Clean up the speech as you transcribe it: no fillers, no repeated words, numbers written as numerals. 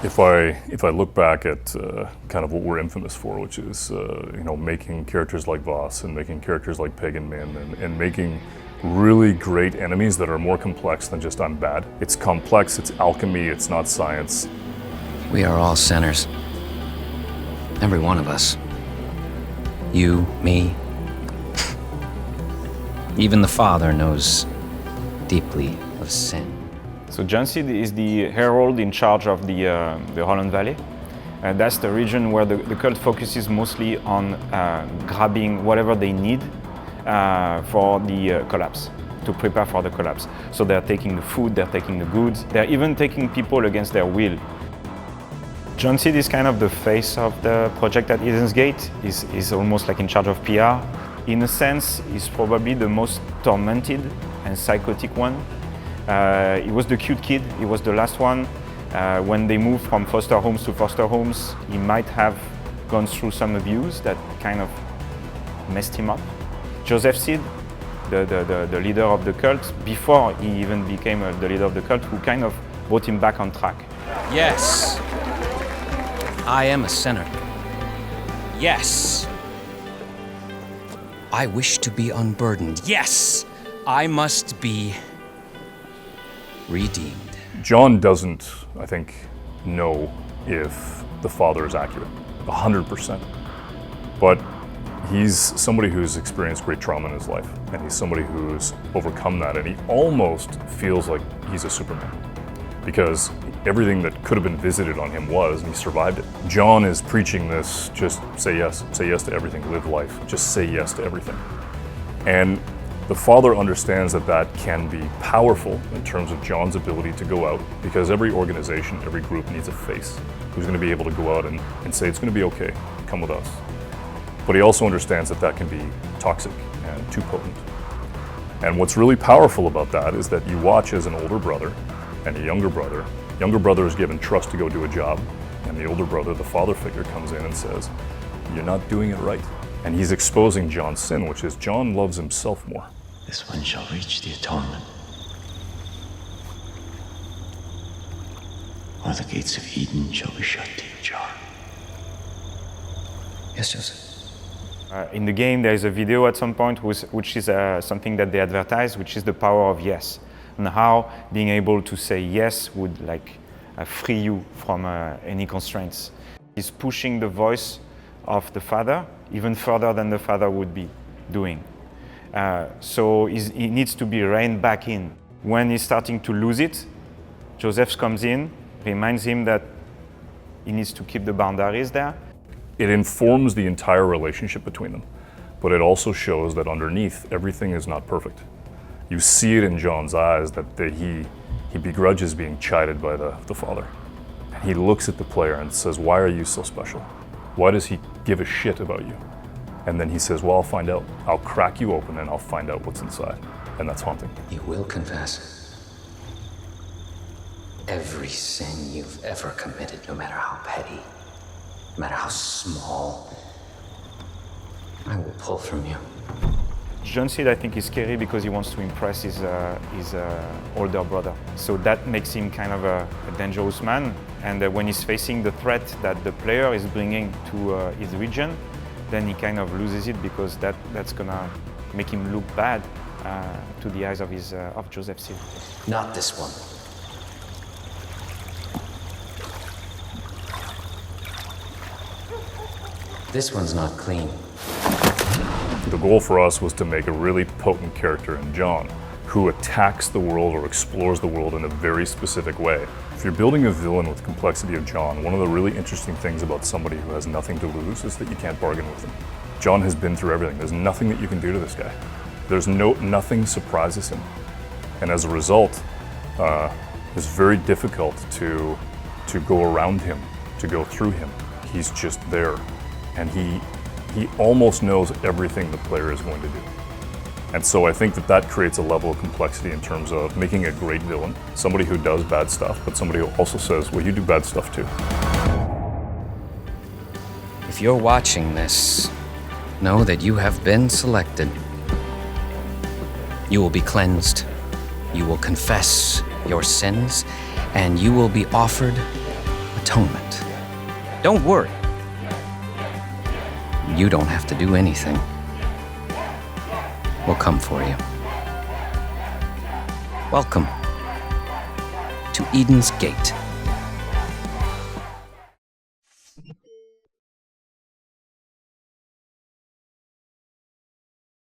If I look back at kind of what we're infamous for, which is making characters like Voss and making characters like Pagan Min and making really great enemies that are more complex than just I'm bad. It's complex, it's alchemy, it's not science. We are all sinners. Every one of us. You, me. Even the Father knows deeply of sin. So John Seed is the herald in charge of the Holland Valley. That's the region where the cult focuses mostly on grabbing whatever they need for the collapse, to prepare for the collapse. So they're taking the food, they're taking the goods, they're even taking people against their will. John Seed is kind of the face of the project at Eden's Gate. He's almost like in charge of PR. In a sense, he's probably the most tormented and psychotic one. He was the cute kid, he was the last one. When they moved from foster homes to foster homes, he might have gone through some abuse that kind of messed him up. Joseph Seed, the leader of the cult, before he even became the leader of the cult, who kind of brought him back on track. Yes, I am a sinner. Yes, I wish to be unburdened. Yes, I must be redeemed. John doesn't, I think, know if the Father is accurate, 100%. But he's somebody who's experienced great trauma in his life, and he's somebody who's overcome that, and he almost feels like he's a Superman, because everything that could have been visited on him was, and he survived it. John is preaching this, just say yes to everything, live life, just say yes to everything. And the Father understands that that can be powerful in terms of John's ability to go out, because every organization, every group needs a face who's going to be able to go out and say, it's going to be okay, come with us. But he also understands that that can be toxic and too potent. And what's really powerful about that is that you watch as an older brother and a younger brother. Younger brother is given trust to go do a job, and the older brother, the father figure, comes in and says, you're not doing it right. And he's exposing John's sin, which is John loves himself more. This one shall reach the atonement, or the gates of Eden shall be shut to you, John. Yes, Joseph. In the game, there is a video at some point which is something that they advertise, which is the power of yes, and how being able to say yes would free you from any constraints. He's pushing the voice of the Father even further than the Father would be doing. So he needs to be reined back in. When he's starting to lose it, Joseph comes in, reminds him that he needs to keep the boundaries there. It informs the entire relationship between them, but it also shows that underneath, everything is not perfect. You see it in John's eyes that he begrudges being chided by the Father. And he looks at the player and says, why are you so special? Why does he give a shit about you? And then he says, well, I'll find out. I'll crack you open and I'll find out what's inside. And that's haunting. You will confess every sin you've ever committed, no matter how petty, no matter how small. I will pull from you. John Seed, I think, is scary because he wants to impress his older brother. So that makes him kind of a dangerous man. And when he's facing the threat that the player is bringing to his region, then he kind of loses it, because that's gonna make him look bad to the eyes of Joseph Seed. Not this one. This one's not clean. The goal for us was to make a really potent character in John, who attacks the world or explores the world in a very specific way. If you're building a villain with complexity of John, one of the really interesting things about somebody who has nothing to lose is that you can't bargain with him. John has been through everything. There's nothing that you can do to this guy. Nothing surprises him. And as a result, it's very difficult to go around him, to go through him. He's just there. And he almost knows everything the player is going to do. And so I think that creates a level of complexity in terms of making a great villain, somebody who does bad stuff, but somebody who also says, well, you do bad stuff too. If you're watching this, know that you have been selected. You will be cleansed. You will confess your sins, and you will be offered atonement. Don't worry. You don't have to do anything. We'll come for you. Welcome to Eden's Gate.